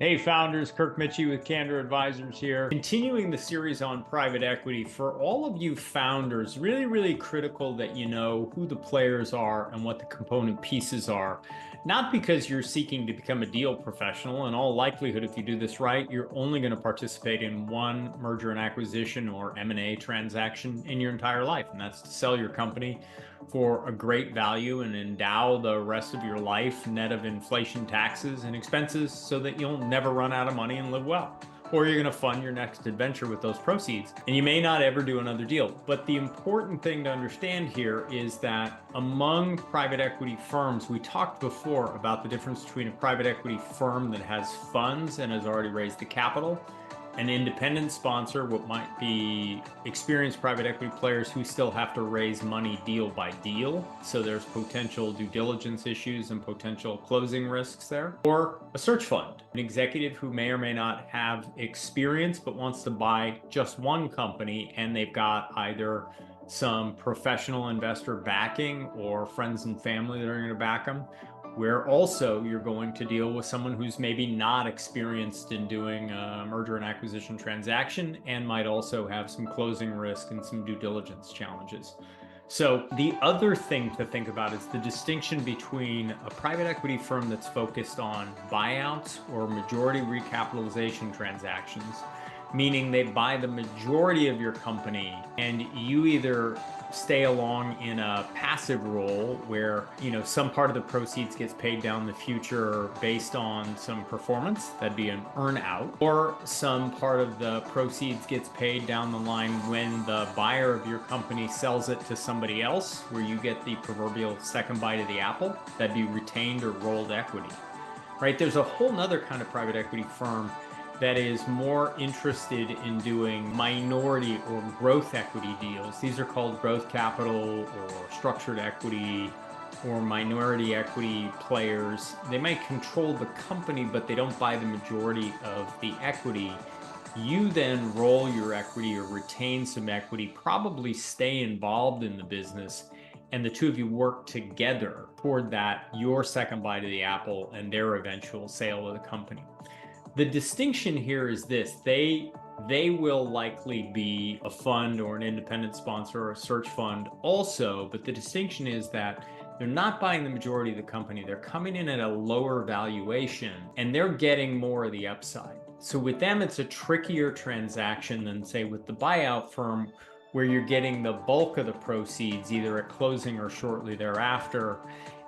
Hey founders, Kirk Mitchie with Candor Advisors here. Continuing the series on private equity. For all of you founders, really critical that you know who the players are and what the component pieces are. Not because you're seeking to become a deal professional. In all likelihood, if you do this right, you're only going to participate in one merger and acquisition or M&A transaction in your entire life, and that's to sell your company for a great value and endow the rest of your life net of inflation, taxes, and expenses so that you'll never run out of money and live well. Or you're going to fund your next adventure with those proceeds. And you may not ever do another deal. But the important thing to understand here is that among private equity firms, we talked before about the difference between a private equity firm that has funds and has already raised the capital, an independent sponsor, what might be experienced private equity players who still have to raise money deal by deal. So there's potential due diligence issues and potential closing risks there. Or a search fund, an executive who may or may not have experience but wants to buy just one company, and they've got either some professional investor backing or friends and family that are going to back them, where also you're going to deal with someone who's maybe not experienced in doing a merger and acquisition transaction and might also have some closing risk and some due diligence challenges. So the other thing to think about is the distinction between a private equity firm that's focused on buyouts or majority recapitalization transactions, meaning they buy the majority of your company and you either stay along in a passive role where, some part of the proceeds gets paid down the future based on some performance, that'd be an earn out, or some part of the proceeds gets paid down the line when the buyer of your company sells it to somebody else, where you get the proverbial second bite of the apple, that'd be retained or rolled equity, right? There's a whole nother kind of private equity firm that is more interested in doing minority or growth equity deals. These are called growth capital or structured equity or minority equity players. They might control the company, but they don't buy the majority of the equity. You then roll your equity or retain some equity, probably stay involved in the business, and the two of you work together toward that, your second bite of the apple and their eventual sale of the company. The distinction here is this: they will likely be a fund or an independent sponsor or a search fund also, but the distinction is that they're not buying the majority of the company. They're coming in at a lower valuation and they're getting more of the upside. So with them, it's a trickier transaction than, say, with the buyout firm, where you're getting the bulk of the proceeds either at closing or shortly thereafter.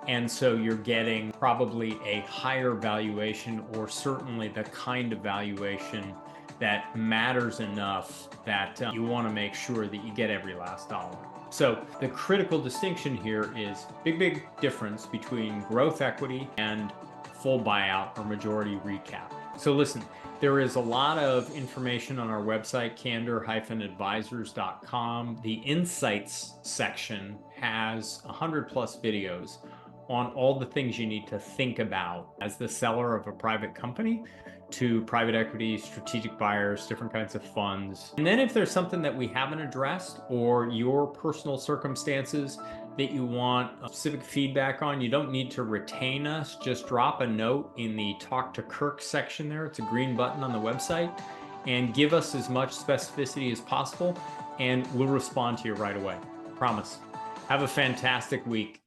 And so you're getting probably a higher valuation, or certainly the kind of valuation that matters enough that you want to make sure that you get every last dollar. So the critical distinction here is big difference between growth equity and full buyout or majority recap. So listen, there is a lot of information on our website, candor-advisors.com. The insights section has 100+ videos on all the things you need to think about as the seller of a private company to private equity, strategic buyers, different kinds of funds. And then if there's something that we haven't addressed or your personal circumstances that you want specific feedback on, you don't need to retain us. Just drop a note in the Talk to Kirk section there. It's a green button on the website, and give us as much specificity as possible, and we'll respond to you right away. Promise. Have a fantastic week.